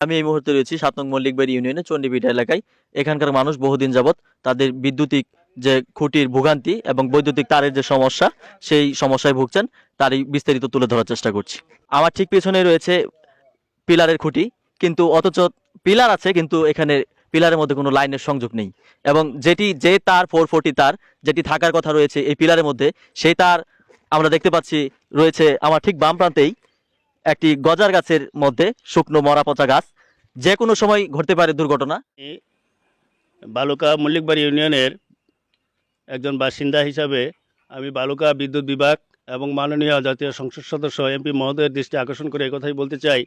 আমি এই মুহূর্তে রয়েছি ৭ নং মল্লিকবাড়ি ইউনিয়নে চণ্ডীপিঠা এলাকায়। এখানকার মানুষ বহুদিন যাবৎ তাদের বিদ্যুতিক যে খুঁটির ভোগান্তি এবং বৈদ্যুতিক তারের যে সমস্যা, সেই সমস্যায় ভুগছেন। তারই বিস্তারিত তুলে ধরার চেষ্টা করছি। আমার ঠিক পেছনে রয়েছে পিলারের খুঁটি, কিন্তু অথচ পিলার আছে, কিন্তু এখানে পিলারের মধ্যে কোনো লাইনের সংযোগ নেই। এবং যে তার 440 তার যেটি থাকার কথা রয়েছে এই পিলারের মধ্যে, সেই তার আমরা দেখতে পাচ্ছি রয়েছে আমার ঠিক বাম প্রান্তেই একটি গজার গাছের মধ্যে, শুকনো মরা পচা গাছ। যে কোনো সময় ঘটতে পারে দুর্ঘটনা। বালুকা মল্লিকবাড়ি ইউনিয়নের একজন বাসিন্দা হিসাবে আমি বালুকা বিদ্যুৎ বিভাগ এবং মাননীয় জাতীয় সংসদ সদস্য এমপি মহোদয়ের দৃষ্টি আকর্ষণ করে এই কথাই বলতে চাই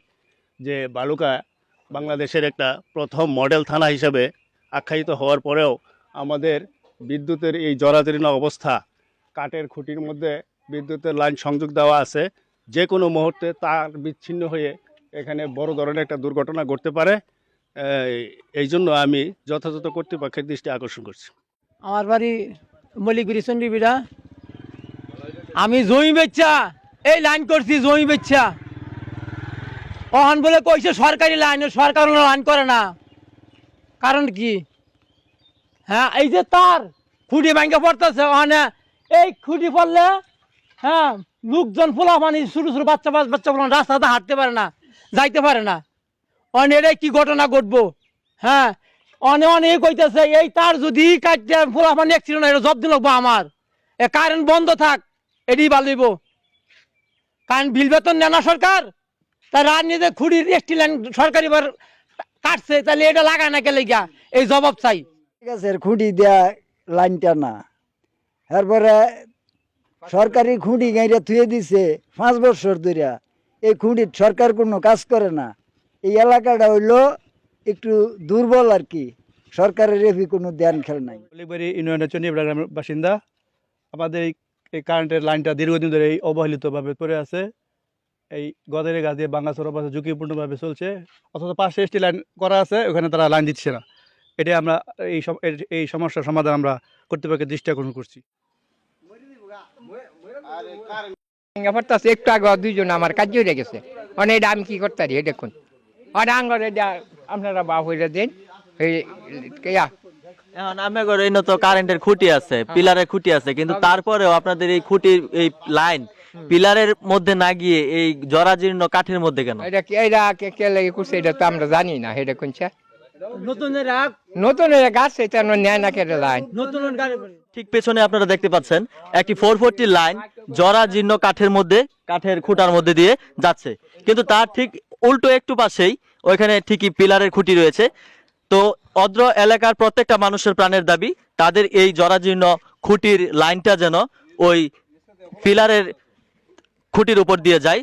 যে বালুকা বাংলাদেশের একটা প্রথম মডেল থানা হিসাবে আখ্যায়িত হওয়ার পরেও আমাদের বিদ্যুতের এই জরাজীর্ণ অবস্থা, কাঠের খুঁটির মধ্যে বিদ্যুতের লাইন সংযোগ দেওয়া আছে, যে কোনো মুহূর্তে তার বিচ্ছিন্ন হয়ে এখানে বড় ধরনের একটা দুর্ঘটনা ঘটতে পারে। এই জন্য আমি যথাযথ কর্তৃপক্ষের দৃষ্টি আকর্ষণ করছি। আমার বাড়ি মল্লিকবাড়ি চণ্ডীপিঠা। আমি জমি বেচা এই লাইন করছি, জমি বেচা অহন বলে কইছে সরকারি লাইন, সরকার লাইন করে না। কারণ কি? হ্যাঁ, এই যে তার খুঁটি ভাঙ্গে পড়তেছে, ওখানে এই খুঁটি পড়লে হ্যাঁ লোকজন ফোলা মানে ছোটো ছোটো বাচ্চা রাস্তাতে হাঁটতে পারে না, যাইতে পারে না। এটাই কি ঘটনা ঘটবো? হ্যাঁ, অনেক কইতেছে এই তার যদি কাটতে ফোলা মানে অ্যাক্সিডেন্ট হয়, জব দিন লাগবো আমার। কারেন্ট বন্ধ থাক, এটি ভালো হইব। কারণ বিল বেতন নেয় না সরকার, তাই রাজনীতি খুঁড়ির একটি লাইন সরকারি বার কাটছে, তাহলে এটা লাগায় না গেলে গিয়া এই জবাব চাই। ঠিক আছে, খুঁটি দেয়া লাইনটা না, এরপরে সরকারি খুঁটি গাইরা থুয়ে দিছে 5 বছর ধরে। এই খুঁটির সরকার কোনো কাজ করে না। এই এলাকাটা হইলো একটু দুর্বল আর কি, সরকারের এফি কোনো ধ্যান খেল নাই। মল্লিকবাড়ি ইউনিয়নের চণ্ডীপিঠা গ্রামের বাসিন্দা। আমাদের এই কারেন্টের লাইনটা দীর্ঘদিন ধরে এই অবহেলিতভাবে পড়ে আছে। এই গদের গাছ দিয়ে ভাঙাচোরা পাশে ঝুঁকিপূর্ণভাবে চলছে, অথচ পাশে এসটি লাইন করা আছে, ওখানে তারা লাইন দিচ্ছে না। এটাই আমরা এই সমস্যার সমাধান আমরা কর্তৃপক্ষের দৃষ্টি আকর্ষণ করছি। একটু আগে দুইজন আমার কাজ হয়ে গেছে, মানে এটা আমি কি করতে পারি দেখুন। আপনারা বা হয়ে দেন এখন আমাদের এই তো কারেন্টের খুঁটি আছে, পিলারের খুঁটি আছে, কিন্তু তারপরেও আপনাদের এই খুঁটির এই লাইন পিলারের মধ্যে না গিয়ে এই জরাজীর্ণ কাঠের মধ্যে কেন? এটা কে লেগে করছে এটা তো আমরা জানি না। এটা কোনটা নতুন গাছ, এটা নেয় না কেটে লাইন নতুন। ঠিক পেছনে আপনারা দেখতে পাচ্ছেন একটি 440 লাইন জরাজীর্ণ কাঠের মধ্যে, কাঠের খুঁটার মধ্যে দিয়ে যাচ্ছে, কিন্তু তার ঠিক উল্টো একটু পাশেই ওইখানে ঠিকই পিলারের খুঁটি রয়েছে। তো অদ্র এলাকার প্রত্যেকটা মানুষের প্রাণের দাবি তাদের এই জরাজীর্ণ খুঁটির লাইনটা যেন ওই পিলারের খুঁটির উপর দিয়ে যায়,